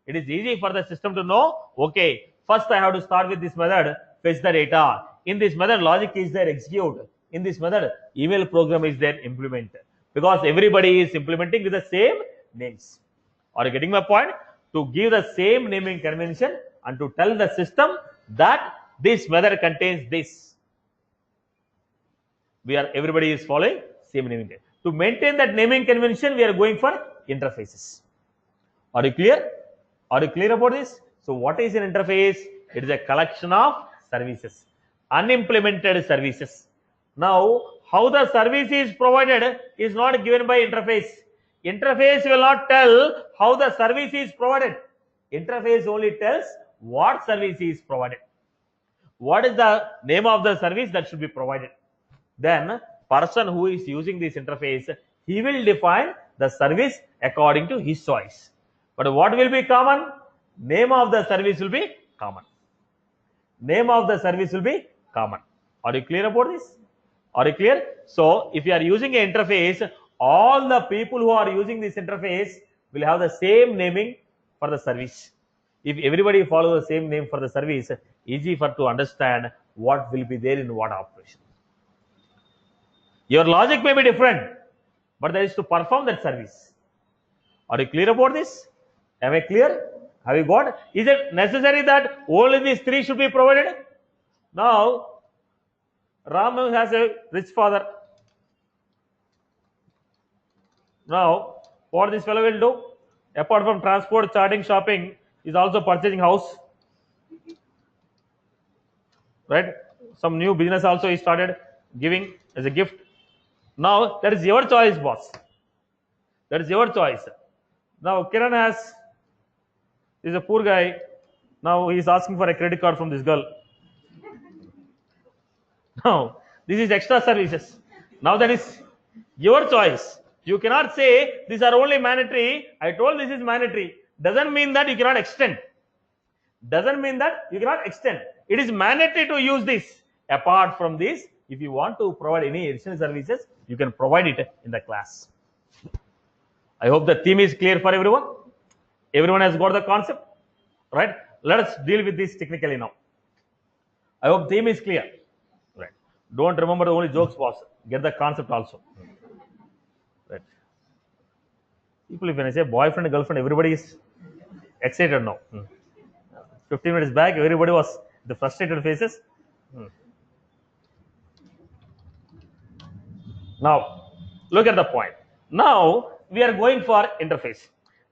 S1: it is easy for the system to know, okay, first I have to start with this method, fetch the data. In this method, logic is there, execute. In this method, email program is there, implement. Because everybody is implementing with the same names. Are you getting my point? To give the same naming convention and to tell the system that this method contains this. Everybody is following same naming. To maintain that naming convention, we are going for interfaces. Are you clear? Are you clear about this? So what is an interface? It is a collection of services, unimplemented services. Now, how the service is provided is not given by interface. Interface will not tell how the service is provided. Interface only tells what service is provided. What is the name of the service that should be provided? Then person who is using this interface, he will define the service according to his choice. But what will be common? Name of the service will be common. Name of the service will be common. Are you clear about this? Are you clear? So if you are using an interface, all the people who are using this interface will have the same naming for the service. If everybody follows the same name for the service, easy for to understand what will be there in what operation. Your logic may be different, but that is to perform that service. Are you clear about this? Am I clear? Have you got? Is it necessary that only these three should be provided? Now, Ram has a rich father. Now, what this fellow will do? Apart from transport, charting, shopping, is also purchasing house. Right? Some new business also he started giving as a gift. Now, that is your choice, boss. That is your choice. Now, Kiran is a poor guy. Now, he is asking for a credit card from this girl. Now, this is extra services. Now, that is your choice. You cannot say these are only mandatory. I told this is mandatory. Doesn't mean that you cannot extend. Doesn't mean that you cannot extend. It is mandatory to use this. Apart from this, if you want to provide any additional services, you can provide it in the class. I hope the theme is clear for everyone. Everyone has got the concept, right? Let us deal with this technically now. I hope theme is clear. Right? Don't remember the only jokes, boss. Get the concept also. Right? People, if when I say boyfriend, girlfriend, everybody is excited now. 15 minutes back, everybody was the frustrated faces. Now, look at the point. Now, we are going for interface.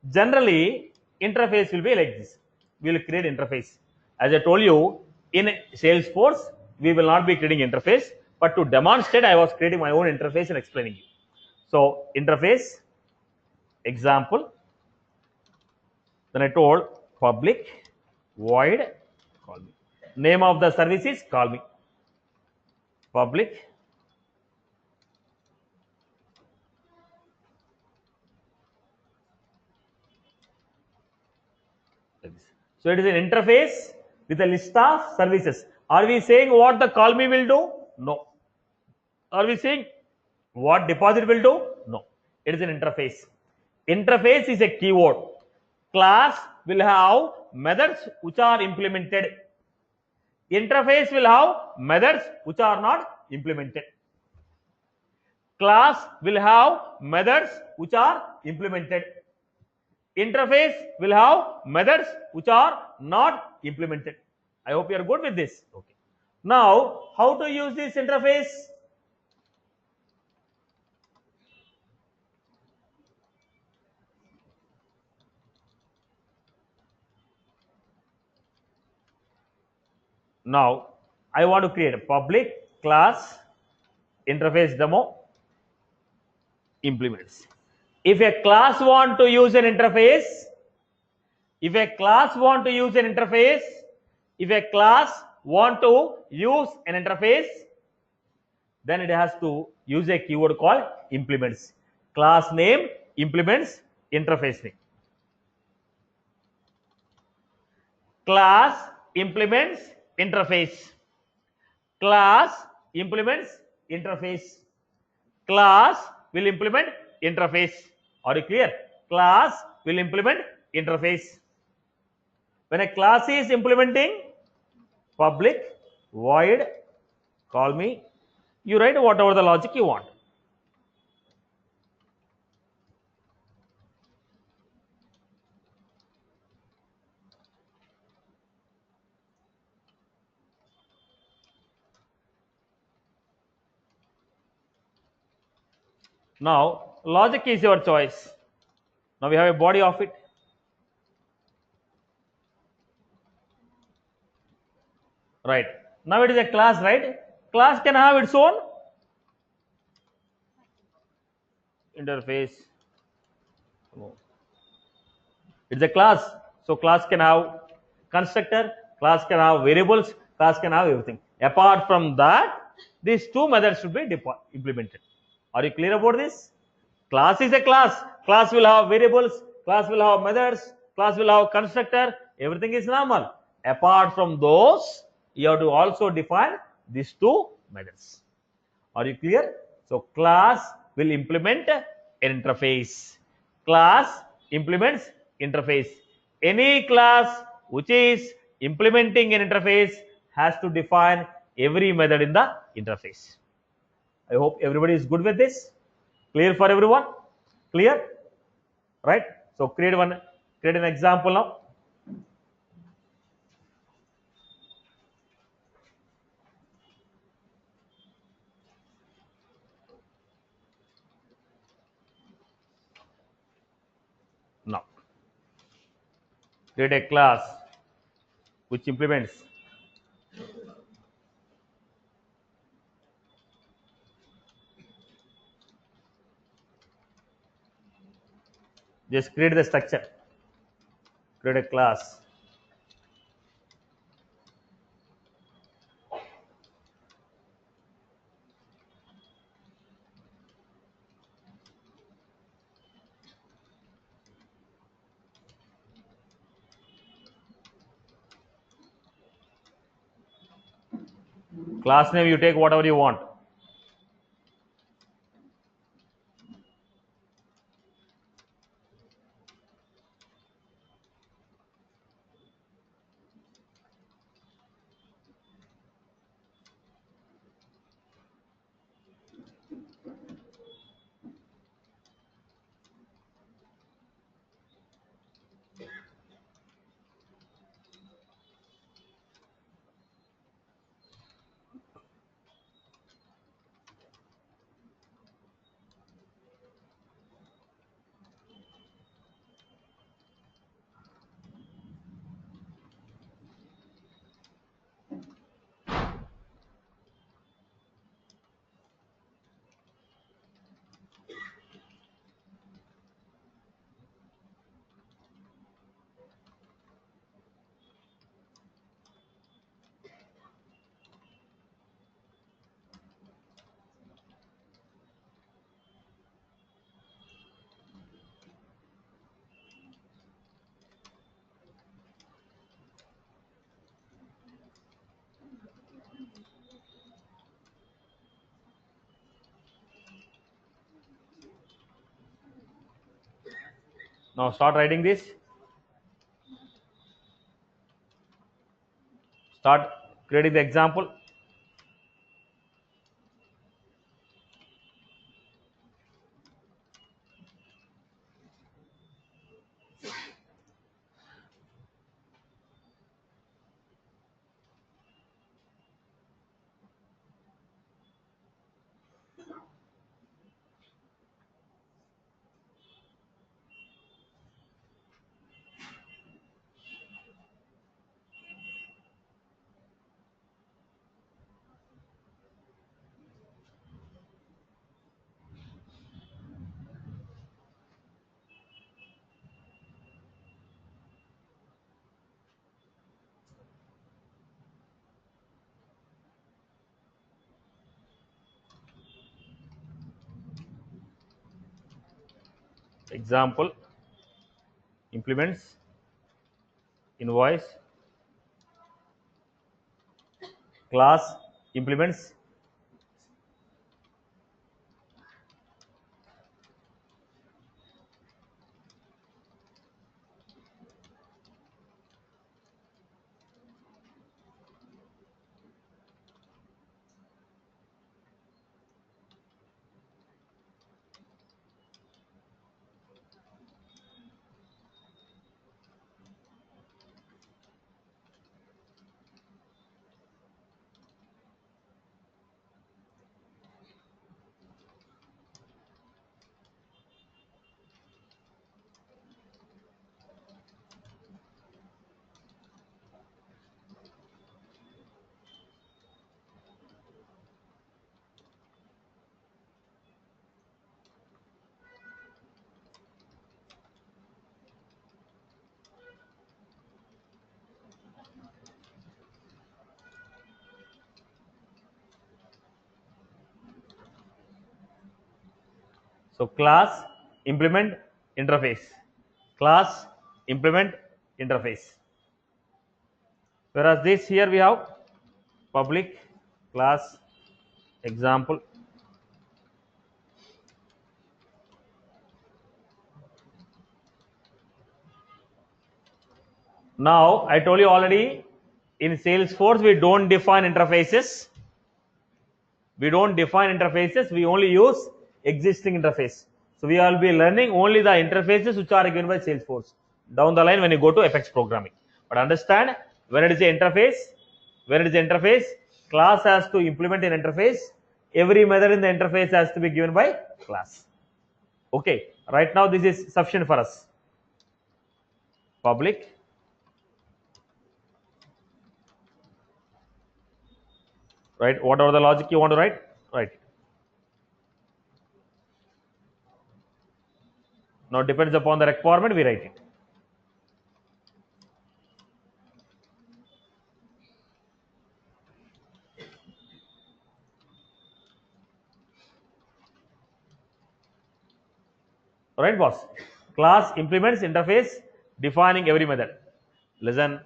S1: Generally, interface will be like this. We will create interface. As I told you, in Salesforce, we will not be creating interface, but to demonstrate, I was creating my own interface and explaining it. So, interface, example. Then I told public, void, call me. Name of the service is call me. Public. So it is an interface with a list of services. Are we saying what the call me will do? No. Are we saying what deposit will do? No. It is an interface. Interface is a keyword. Class will have methods which are implemented. Interface will have methods which are not implemented. Class will have methods which are implemented. Interface will have methods which are not implemented. I hope you are good with this. Okay. Now, how to use this interface? Now, I want to create a public class interface demo implements. If a class want to use an interface, if a class want to use an interface, then it has to use a keyword called implements. Class name implements interface name. Class implements interface. Class implements interface. Class will implement interface. Are you clear? Class will implement interface. When a class is implementing public, void, call me, you write whatever the logic you want. Now, logic is your choice. Now we have a body of it. Right. Now it is a class, right? Class can have its own interface. It's a class. So class can have constructor, class can have variables, class can have everything. Apart from that, these two methods should be implemented. Are you clear about this? Class is a class. Class will have variables, class will have methods, class will have constructor, everything is normal. Apart from those, you have to also define these two methods. Are you clear? So class will implement an interface. Class implements interface. Any class which is implementing an interface has to define every method in the interface. I hope everybody is good with this. Clear for everyone? Clear? Right? So create an example now. Now create a class which implements just create the structure. Create a class. Class name you take whatever you want. Now start writing this. Start creating the example. Example implements invoice. Class implements So class implement interface, class implement interface. Whereas this here we have public class example. Now I told you already, in Salesforce we don't define interfaces. We don't define interfaces, we only use existing interface. So we will be learning only the interfaces which are given by Salesforce down the line when you go to Apex programming. But understand, when it is an interface, class has to implement an interface. Every method in the interface has to be given by class. Okay, right now this is sufficient for us. Public right, whatever the logic you want to write, write it. Now depends upon the requirement, we write it. Alright boss, class implements interface defining every method. Listen,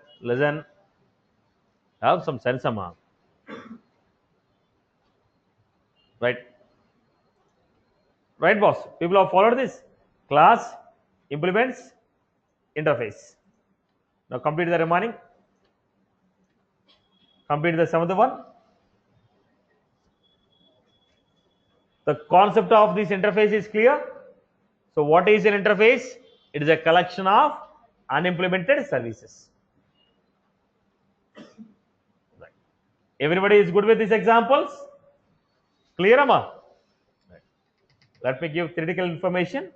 S1: have some sense amma. Right boss, people have followed this. Class implements interface. Now complete the remaining, complete the seventh one. The concept of this interface is clear. So what is an interface? It is a collection of unimplemented services. Right. Everybody is good with these examples? Clear, Amma? Right. Let me give theoretical information.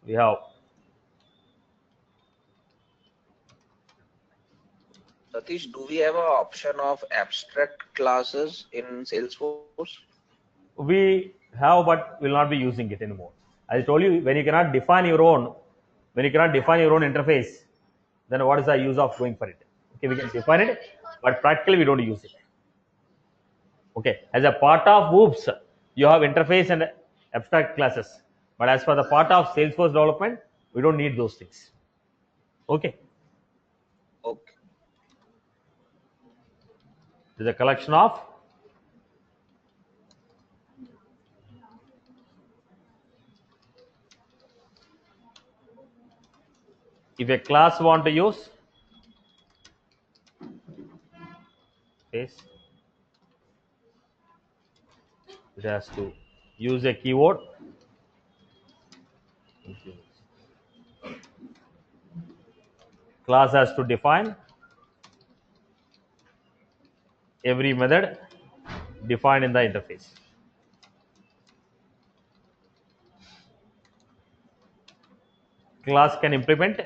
S1: We have
S5: Satish, do we have an option of abstract classes in Salesforce?
S1: we have, but will not be using it anymore. I told you, when you cannot define your own interface, then what is the use of going for it? Okay, we can define it, but practically we don't use it. Okay, as a part of OOPS, you have interface and abstract classes, but as for the part of Salesforce development, we don't need those things. Okay,
S5: Okay.
S1: it is a collection of if a class want to use space, it has to use a keyword. Class has to define every method defined in the interface. Class can implement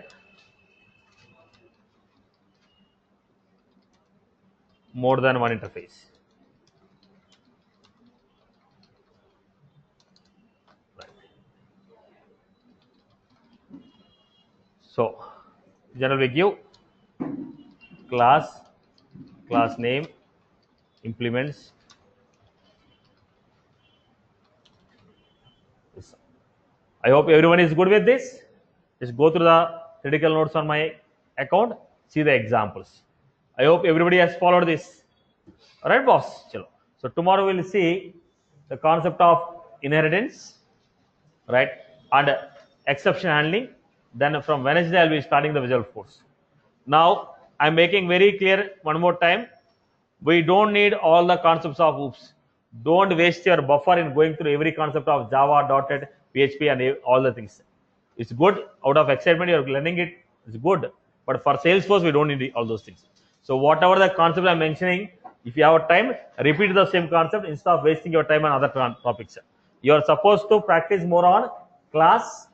S1: more than one interface. Right. So, generally we give class name, implements. I hope everyone is good with this. Just go through the critical notes on my account, see the examples. I hope everybody has followed this. Alright boss, chalo. So tomorrow we will see the concept of inheritance, right, and exception handling. Then from Wednesday I will be starting the Visualforce. Now I am making very clear one more time, we don't need all the concepts of OOPS. Don't waste your buffer in going through every concept of Java, .NET, PHP and all the things. It's good, out of excitement you are learning it, it's good, but for Salesforce we don't need all those things. So whatever the concept I am mentioning, if you have time, repeat the same concept instead of wasting your time on other topics. You are supposed to practice more on class,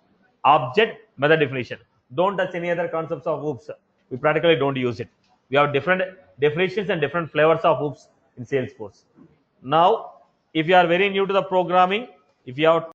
S1: object, method definition. Don't touch any other concepts of OOPS. We practically don't use it. We have different definitions and different flavors of OOPS in Salesforce. Now, if you are very new to the programming, if you have